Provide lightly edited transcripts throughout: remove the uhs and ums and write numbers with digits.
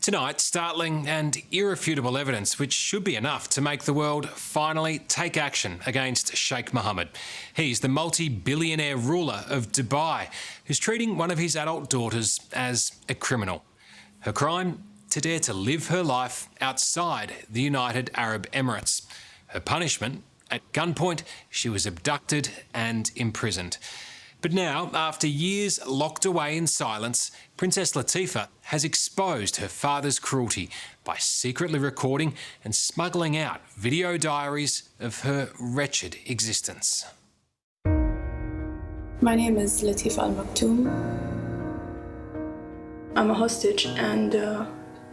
Tonight, startling and irrefutable evidence which should be enough to make the world finally take action against Sheikh Mohammed. He's the multi-billionaire ruler of Dubai who's treating one of his adult daughters as a criminal. Her crime? To dare to live her life outside the United Arab Emirates. Her punishment? At gunpoint, she was abducted and imprisoned. But now, after years locked away in silence, Princess Latifa has exposed her father's cruelty by secretly recording and smuggling out video diaries of her wretched existence. My name is Latifa al-Maktoum. I'm a hostage and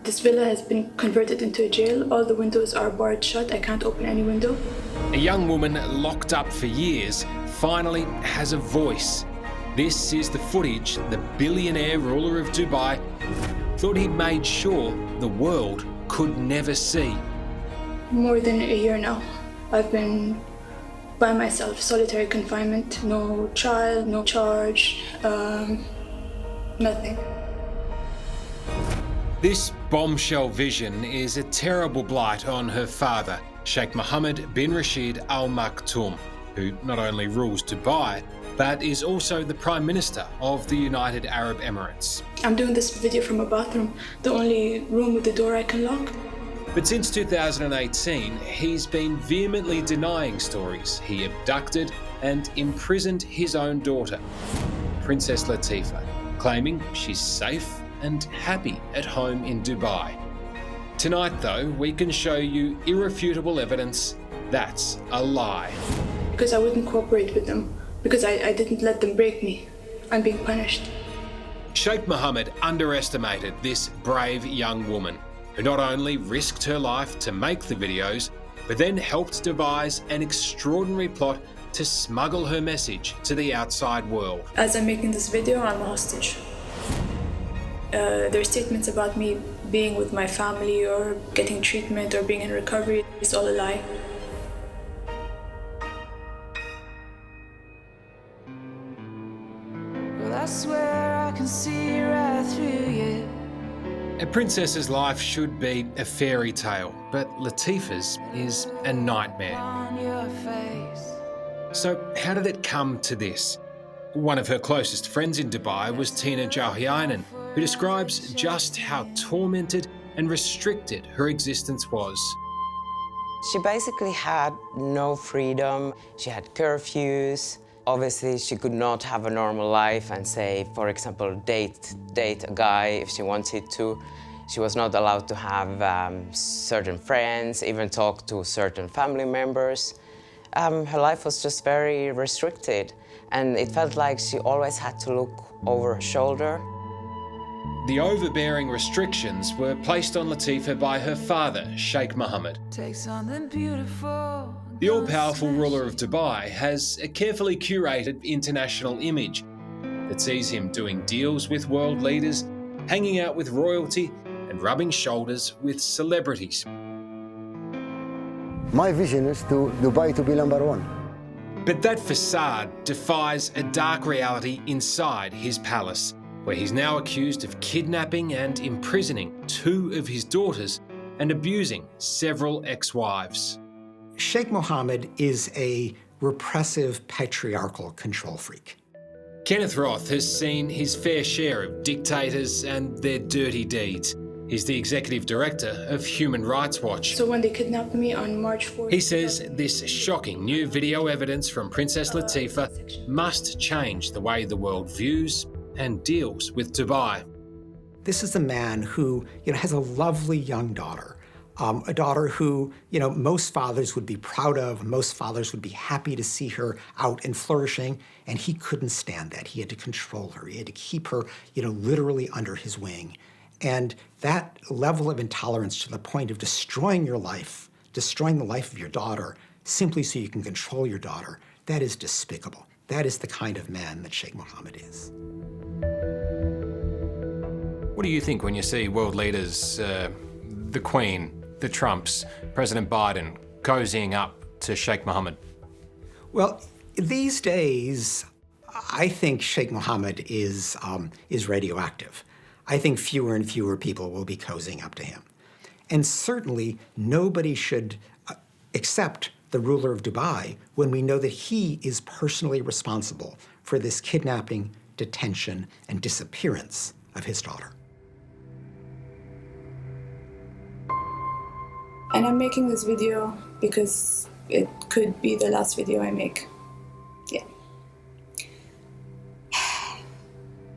this villa has been converted into a jail. All the windows are barred shut. I can't open any window. A young woman locked up for years finally has a voice. This is the footage the billionaire ruler of Dubai thought he'd made sure the world could never see. More than a year now. I've been by myself, solitary confinement, no trial, no charge, nothing. This bombshell vision is a terrible blight on her father, Sheikh Mohammed bin Rashid al-Maktoum, who not only rules Dubai, but is also the Prime Minister of the United Arab Emirates. I'm doing this video from a bathroom, the only room with the door I can lock. But since 2018, he's been vehemently denying stories he abducted and imprisoned his own daughter, Princess Latifa, claiming she's safe and happy at home in Dubai. Tonight, though, we can show you irrefutable evidence that's a lie. Because I wouldn't cooperate with them, because I didn't let them break me. I'm being punished. Sheikh Mohammed underestimated this brave young woman, who not only risked her life to make the videos, but then helped devise an extraordinary plot to smuggle her message to the outside world. As I'm making this video, I'm a hostage. There are statements about me being with my family or getting treatment or being in recovery. It's all a lie. Well, I swear I can see right through you. A princess's life should be a fairy tale, but Latifa's is a nightmare. On your face. So how did it come to this? One of her closest friends in Dubai was Tina Jauhiainen, who describes just how tormented and restricted her existence was. She basically had no freedom. She had curfews. Obviously, she could not have a normal life and say, for example, date a guy if she wanted to. She was not allowed to have certain friends, even talk to certain family members. Her life was just very restricted, and it felt like she always had to look over her shoulder. The overbearing restrictions were placed on Latifa by her father, Sheikh Mohammed. Take something beautiful. The all-powerful ruler of Dubai has a carefully curated international image that sees him doing deals with world leaders, hanging out with royalty, and rubbing shoulders with celebrities. My vision is to Dubai to be #1. But that facade defies a dark reality inside his palace, where he's now accused of kidnapping and imprisoning 2 of his daughters and abusing several ex-wives. Sheikh Mohammed is a repressive, patriarchal control freak. Kenneth Roth has seen his fair share of dictators and their dirty deeds. He's the executive director of Human Rights Watch. So when they kidnapped me on March 4th... He says this shocking new video evidence from Princess Latifa must change the way the world views and deals with Dubai. This is a man who, has a lovely young daughter, a daughter who, most fathers would be proud of, most fathers would be happy to see her out and flourishing, and he couldn't stand that. He had to control her. He had to keep her, literally under his wing. And that level of intolerance to the point of destroying your life, destroying the life of your daughter, simply so you can control your daughter, that is despicable. That is the kind of man that Sheikh Mohammed is. What do you think when you see world leaders, the Queen, the Trumps, President Biden, cozying up to Sheikh Mohammed? Well, these days, I think Sheikh Mohammed is radioactive. I think fewer and fewer people will be cozying up to him. And certainly, nobody should accept the ruler of Dubai when we know that he is personally responsible for this kidnapping, detention, and disappearance of his daughter. And I'm making this video because it could be the last video I make. Yeah.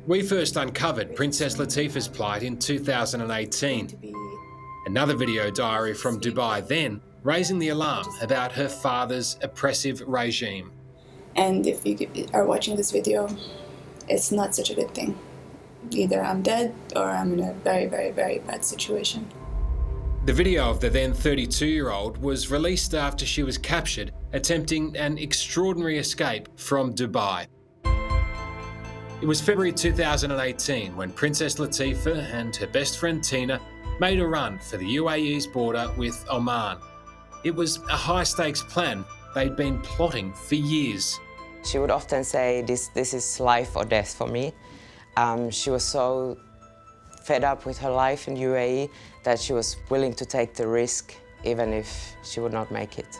We first uncovered Princess Latifa's plight in 2018. Another video diary from Dubai then raising the alarm about her father's oppressive regime. And if you are watching this video, it's not such a good thing. Either I'm dead or I'm in a very, very, very bad situation. The video of the then 32-year-old was released after she was captured attempting an extraordinary escape from Dubai. It was February 2018 when Princess Latifa and her best friend Tina made a run for the UAE's border with Oman. It was a high-stakes plan they'd been plotting for years. She would often say, this is life or death for me. She was so fed up with her life in UAE that she was willing to take the risk even if she would not make it.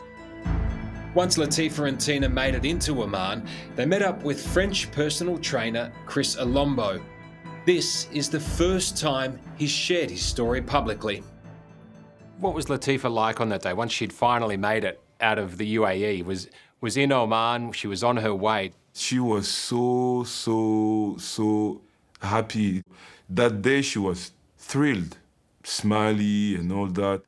Once Latifa and Tina made it into Oman, they met up with French personal trainer Chris Alombo. This is the first time he's shared his story publicly. What was Latifa like on that day, once she'd finally made it out of the UAE? Was in Oman, she was on her way. She was so happy. That day she was thrilled, smiley and all that.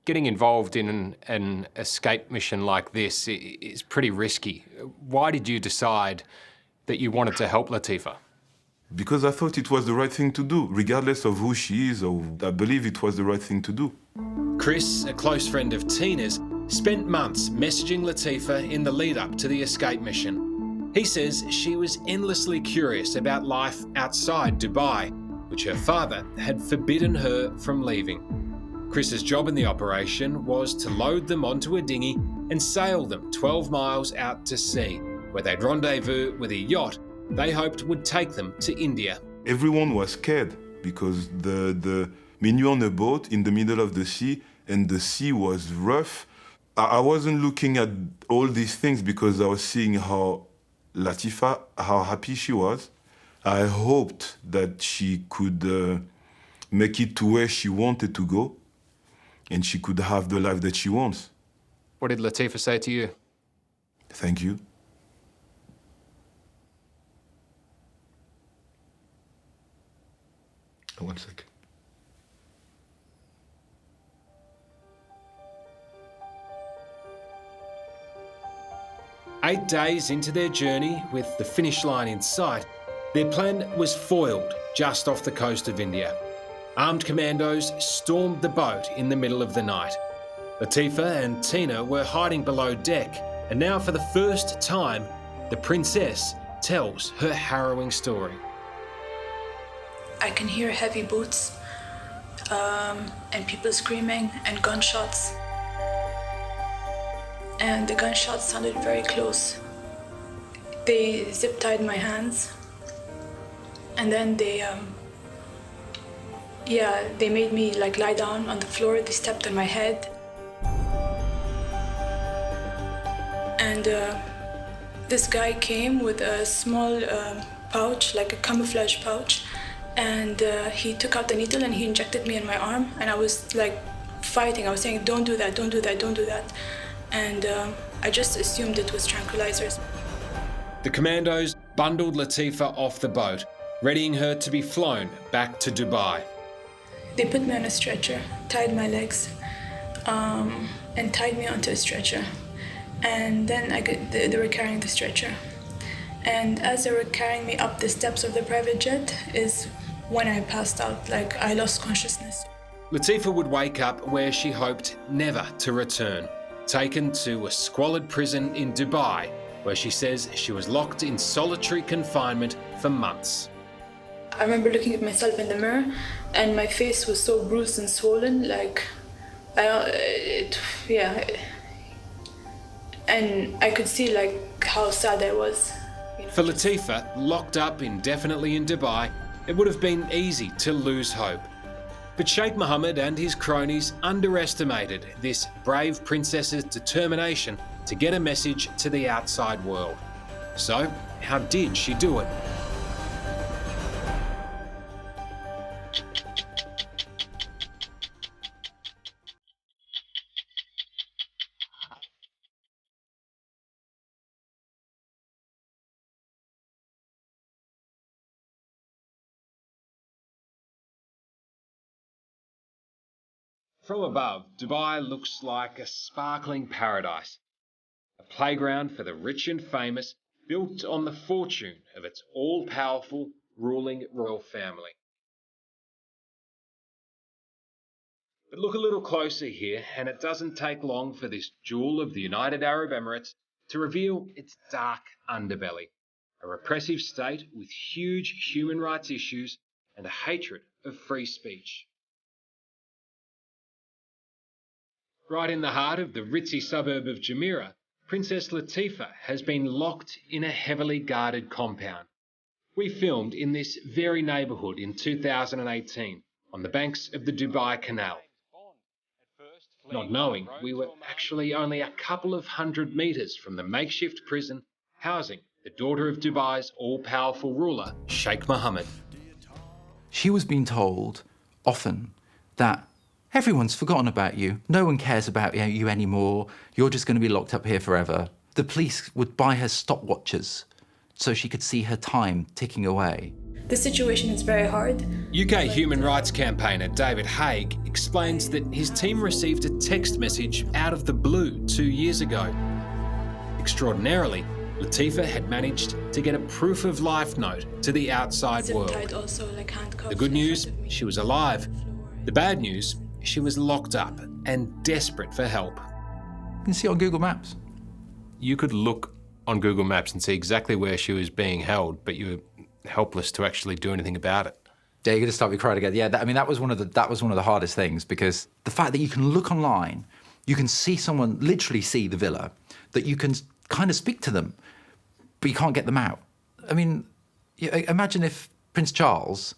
Getting involved in an escape mission like this is pretty risky. Why did you decide that you wanted to help Latifa? Because I thought it was the right thing to do, regardless of who she is, or I believe it was the right thing to do. Chris, a close friend of Tina's, spent months messaging Latifa in the lead-up to the escape mission. He says she was endlessly curious about life outside Dubai, which her father had forbidden her from leaving. Chris's job in the operation was to load them onto a dinghy and sail them 12 miles out to sea, where they'd rendezvous with a yacht they hoped would take them to India. Everyone was scared because you're on a boat in the middle of the sea and the sea was rough. I wasn't looking at all these things because I was seeing how Latifa, how happy she was. I hoped that she could make it to where she wanted to go and she could have the life that she wants. What did Latifa say to you? Thank you. One sec. Eight days into their journey, with the finish line in sight, their plan was foiled just off the coast of India. Armed commandos stormed the boat in the middle of the night. Latifa and Tina were hiding below deck, and now for the first time, the princess tells her harrowing story. I can hear heavy boots and people screaming and gunshots. And the gunshots sounded very close. They zip-tied my hands. And then they made me lie down on the floor. They stepped on my head. And this guy came with a small pouch, like a camouflage pouch. And he took out the needle and he injected me in my arm. And I was fighting. I was saying, don't do that, don't do that, don't do that. And I just assumed it was tranquilizers. The commandos bundled Latifa off the boat, readying her to be flown back to Dubai. They put me on a stretcher, tied my legs, and tied me onto a stretcher. And then they were carrying the stretcher. And as they were carrying me up the steps of the private jet is when I passed out, I lost consciousness. Latifa would wake up where she hoped never to return, taken to a squalid prison in Dubai, where she says she was locked in solitary confinement for months. I remember looking at myself in the mirror and my face was so bruised and swollen, and I could see how sad I was. For Latifa, locked up indefinitely in Dubai, It would have been easy to lose hope. But Sheikh Mohammed and his cronies underestimated this brave princess's determination to get a message to the outside world. So, how did she do it? From above, Dubai looks like a sparkling paradise, a playground for the rich and famous, built on the fortune of its all-powerful ruling royal family. But look a little closer here, and it doesn't take long for this jewel of the United Arab Emirates to reveal its dark underbelly, a repressive state with huge human rights issues and a hatred of free speech. Right in the heart of the ritzy suburb of Jumeirah, Princess Latifa has been locked in a heavily guarded compound. We filmed in this very neighbourhood in 2018 on the banks of the Dubai Canal. Not knowing we were actually only a couple of 100 metres from the makeshift prison housing the daughter of Dubai's all-powerful ruler, Sheikh Mohammed. She was being told often that everyone's forgotten about you. No one cares about you anymore. You're just going to be locked up here forever. The police would buy her stopwatches so she could see her time ticking away. The situation is very hard. UK human rights campaigner David Haig explains that his team received a text message out of the blue 2 years ago. Extraordinarily, Latifa had managed to get a proof of life note to the outside world. The good news, she was alive. The bad news, she was locked up and desperate for help. You can see it on Google Maps. You could look on Google Maps and see exactly where she was being held, but you were helpless to actually do anything about it. Yeah, you're going to start me crying again. Yeah, that was one of the hardest things, because the fact that you can look online, you can see someone, literally see the villa, that you can kind of speak to them, but you can't get them out. I mean, imagine if Prince Charles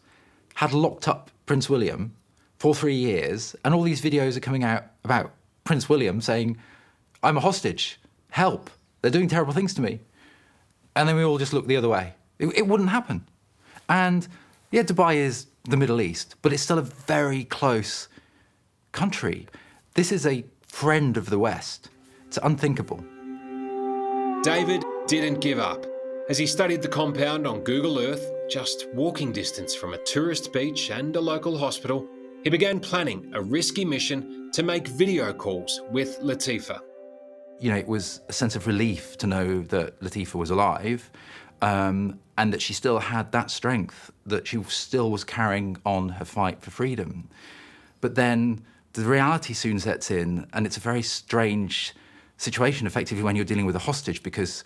had locked up Prince William for 3 years, and all these videos are coming out about Prince William saying, I'm a hostage, help, they're doing terrible things to me. And then we all just look the other way. It wouldn't happen. And yeah, Dubai is the Middle East, but it's still a very close country. This is a friend of the West. It's unthinkable. David didn't give up. As he studied the compound on Google Earth, just walking distance from a tourist beach and a local hospital, he began planning a risky mission to make video calls with Latifa. You know, it was a sense of relief to know that Latifa was alive, and that she still had that strength, that she still was carrying on her fight for freedom. But then the reality soon sets in, and it's a very strange situation, effectively, when you're dealing with a hostage, because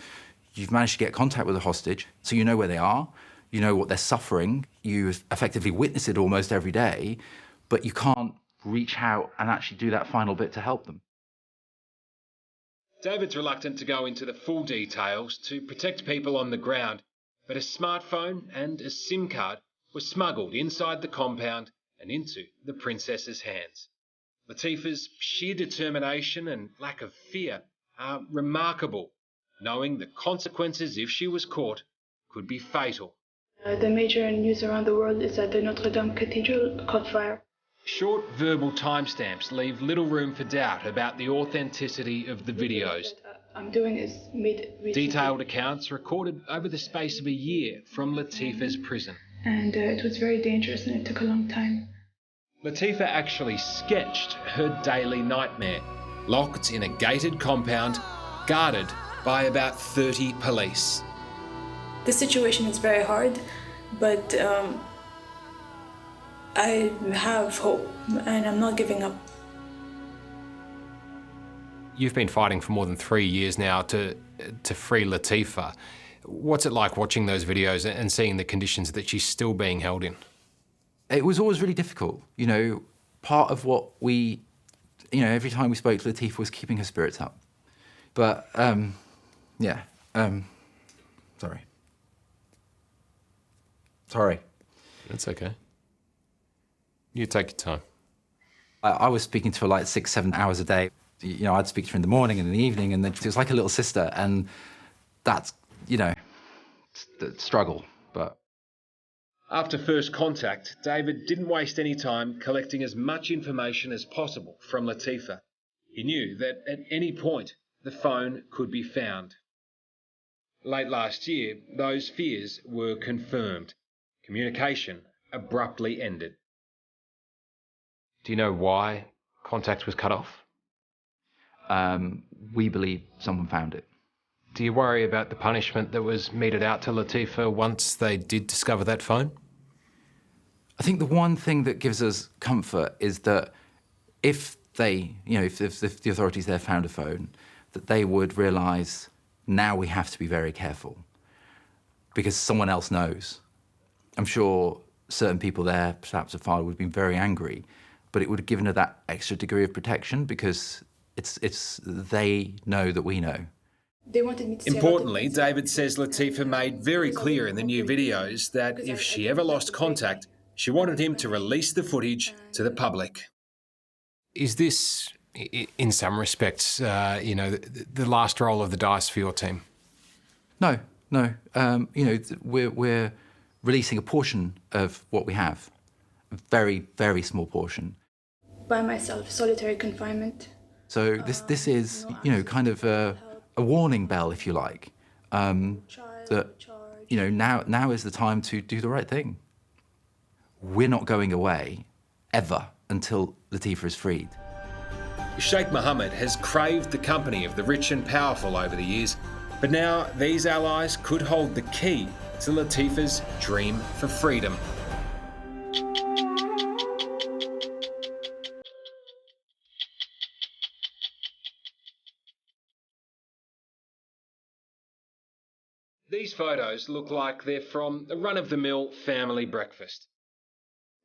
you've managed to get contact with a hostage, so you know where they are, you know what they're suffering, you effectively witness it almost every day, but you can't reach out and actually do that final bit to help them. David's reluctant to go into the full details to protect people on the ground, but a smartphone and a SIM card were smuggled inside the compound and into the princess's hands. Latifa's sheer determination and lack of fear are remarkable, knowing the consequences if she was caught could be fatal. The major news around the world is that the Notre Dame Cathedral caught fire. Short verbal timestamps leave little room for doubt about the authenticity of the videos. I'm doing is made recently. Detailed accounts recorded over the space of a year from Latifa's prison. And it was very dangerous and it took a long time. Latifa actually sketched her daily nightmare, locked in a gated compound, guarded by about 30 police. The situation is very hard, but I have hope and I'm not giving up. You've been fighting for more than 3 years now to free Latifa. What's it like watching those videos and seeing the conditions that she's still being held in? It was always really difficult. You know, part of what we, every time we spoke to Latifa was keeping her spirits up. But, sorry. That's okay. You take your time. I was speaking to her like 6-7 hours a day. You know, I'd speak to her in the morning and in the evening, and then she was like a little sister. And that's, you know, the struggle. But After first contact, David didn't waste any time collecting as much information as possible from Latifa. He knew that at any point the phone could be found. Late last year, those fears were confirmed. Communication abruptly ended. Do you know why contact was cut off? we believe someone found it. Do you worry about the punishment that was meted out to Latifa once they did discover that phone? I think the one thing that gives us comfort is that if they, you know, if the authorities there found a phone, that they would realise now we have to be very careful because someone else knows. I'm sure certain people there, perhaps her father, would have been very angry, but it would have given her that extra degree of protection because it's they know that we know. They wanted me to say Importantly, David says Latifa made very clear in the new videos that if she ever lost contact, she wanted him to release the footage to the public. Is this, in some respects, the last roll of the dice for your team? No. We're releasing a portion of what we have, a very, very small portion. by myself, solitary confinement. So this is, kind of a warning bell, if you like, that, now is the time to do the right thing. We're not going away, ever, until Latifa is freed. Sheikh Mohammed has craved the company of the rich and powerful over the years, but now these allies could hold the key to Latifa's dream for freedom. These photos look like they're from a run-of-the-mill family breakfast.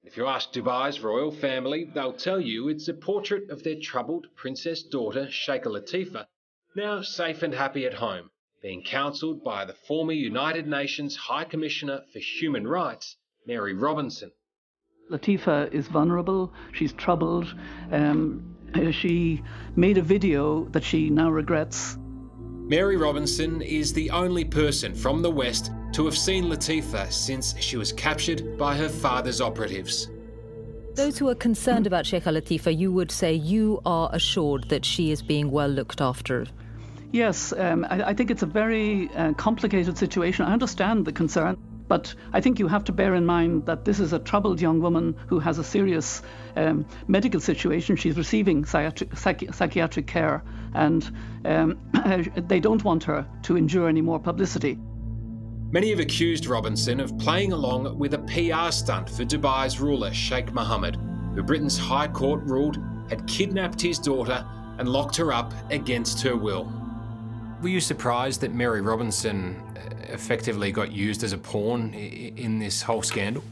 If you ask Dubai's royal family, they'll tell you it's a portrait of their troubled princess daughter, Sheikh Latifa, now safe and happy at home, being counselled by the former United Nations High Commissioner for Human Rights, Mary Robinson. Latifa is vulnerable, she's troubled. She made a video that she now regrets. Mary Robinson is the only person from the West to have seen Latifa since she was captured by her father's operatives. Those who are concerned about Sheikh Latifa, you would say you are assured that she is being well looked after. Yes, I think it's a very complicated situation. I understand the concern, but I think you have to bear in mind that this is a troubled young woman who has a serious medical situation. She's receiving psychiatric care, and they don't want her to endure any more publicity. Many have accused Robinson of playing along with a PR stunt for Dubai's ruler, Sheikh Mohammed, who Britain's High Court ruled had kidnapped his daughter and locked her up against her will. Were you surprised that Mary Robinson effectively got used as a pawn in this whole scandal?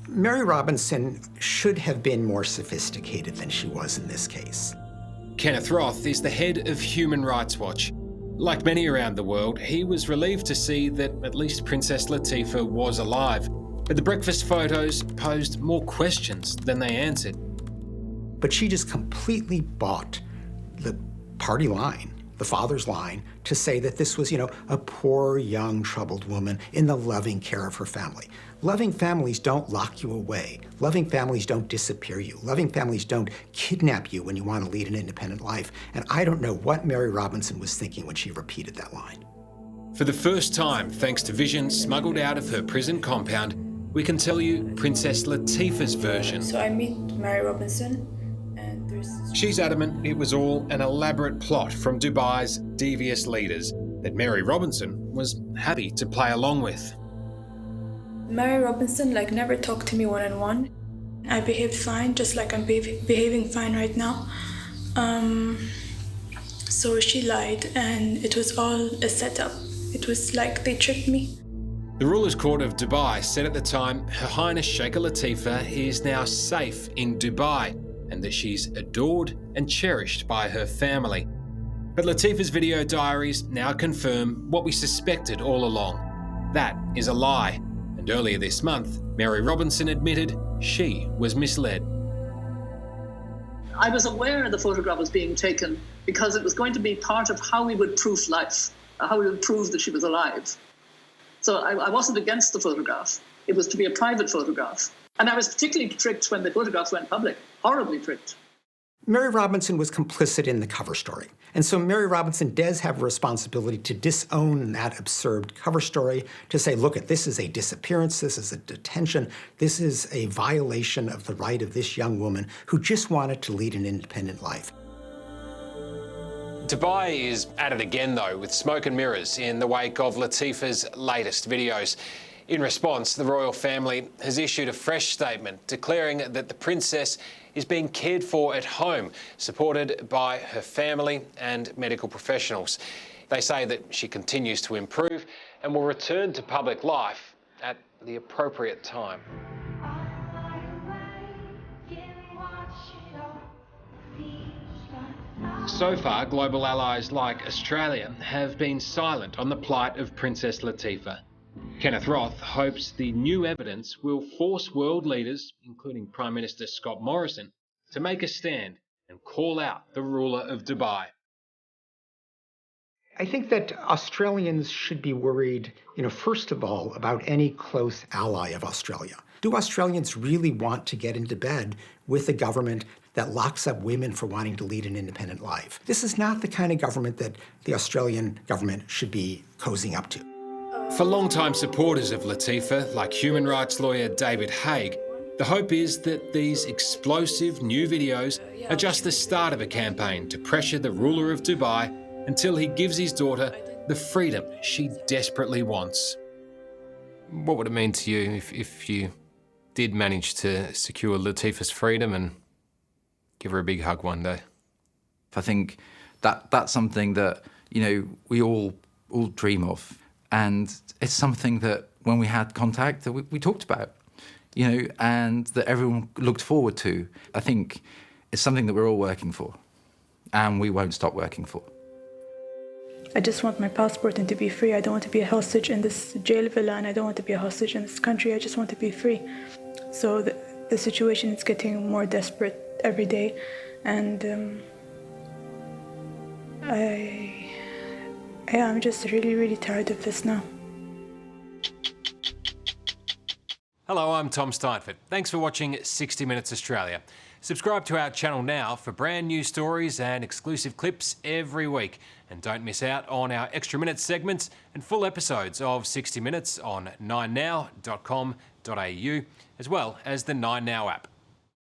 Mary Robinson should have been more sophisticated than she was in this case. Kenneth Roth is the head of Human Rights Watch. Like many around the world, he was relieved to see that at least Princess Latifa was alive. But the breakfast photos posed more questions than they answered. But she just completely bought the party line, the father's line, to say that this was, a poor, young, troubled woman in the loving care of her family. Loving families don't lock you away. Loving families don't disappear you. Loving families don't kidnap you when you want to lead an independent life. And I don't know what Mary Robinson was thinking when she repeated that line. For the first time, thanks to vision smuggled out of her prison compound, we can tell you Princess Latifa's version. So I meet Mary Robinson, and there's... She's adamant it was all an elaborate plot from Dubai's devious leaders that Mary Robinson was happy to play along with. Mary Robinson never talked to me one-on-one. I behaved fine, just like I'm behaving fine right now. So she lied, and it was all a setup. It was like they tricked me. The Ruler's Court of Dubai said at the time Her Highness Sheikh Latifa is now safe in Dubai and that she's adored and cherished by her family. But Latifa's video diaries now confirm what we suspected all along. That is a lie. And Earlier this month, Mary Robinson admitted she was misled. I was aware the photograph was being taken because it was going to be part of how we would prove life, how we would prove that she was alive. So I wasn't against the photograph. It was to be a private photograph. And I was particularly tricked when the photographs went public, horribly tricked. Mary Robinson was complicit in the cover story. And so Mary Robinson does have a responsibility to disown that absurd cover story, to say, look, this is a disappearance, this is a detention, this is a violation of the right of this young woman who just wanted to lead an independent life. Dubai is at it again, though, with smoke and mirrors in the wake of Latifa's latest videos. In response, the royal family has issued a fresh statement declaring that the princess is being cared for at home, supported by her family and medical professionals. They say that she continues to improve and will return to public life at the appropriate time. So far, global allies like Australia have been silent on the plight of Princess Latifa. Kenneth Roth hopes the new evidence will force world leaders, including Prime Minister Scott Morrison, to make a stand and call out the ruler of Dubai. I think that Australians should be worried, first of all, about any close ally of Australia. Do Australians really want to get into bed with a government that locks up women for wanting to lead an independent life? This is not the kind of government that the Australian government should be cozying up to. For long-time supporters of Latifa, like human rights lawyer David Haig, the hope is that these explosive new videos are just the start of a campaign to pressure the ruler of Dubai until he gives his daughter the freedom she desperately wants. What would it mean to you if you did manage to secure Latifa's freedom and give her a big hug one day? I think that's something that, we all dream of. And it's something that when we had contact that we talked about, and that everyone looked forward to. I think it's something that we're all working for, and we won't stop working for. I just want my passport and to be free. I don't want to be a hostage in this jail villa, and I don't want to be a hostage in this country. I just want to be free. So the situation is getting more desperate every day, and I'm just really, really tired of this now. Hello, I'm Tom Steinfort. Thanks for watching 60 Minutes Australia. Subscribe to our channel now for brand new stories and exclusive clips every week. And don't miss out on our Extra Minutes segments and full episodes of 60 Minutes on 9now.com.au, as well as the 9Now app.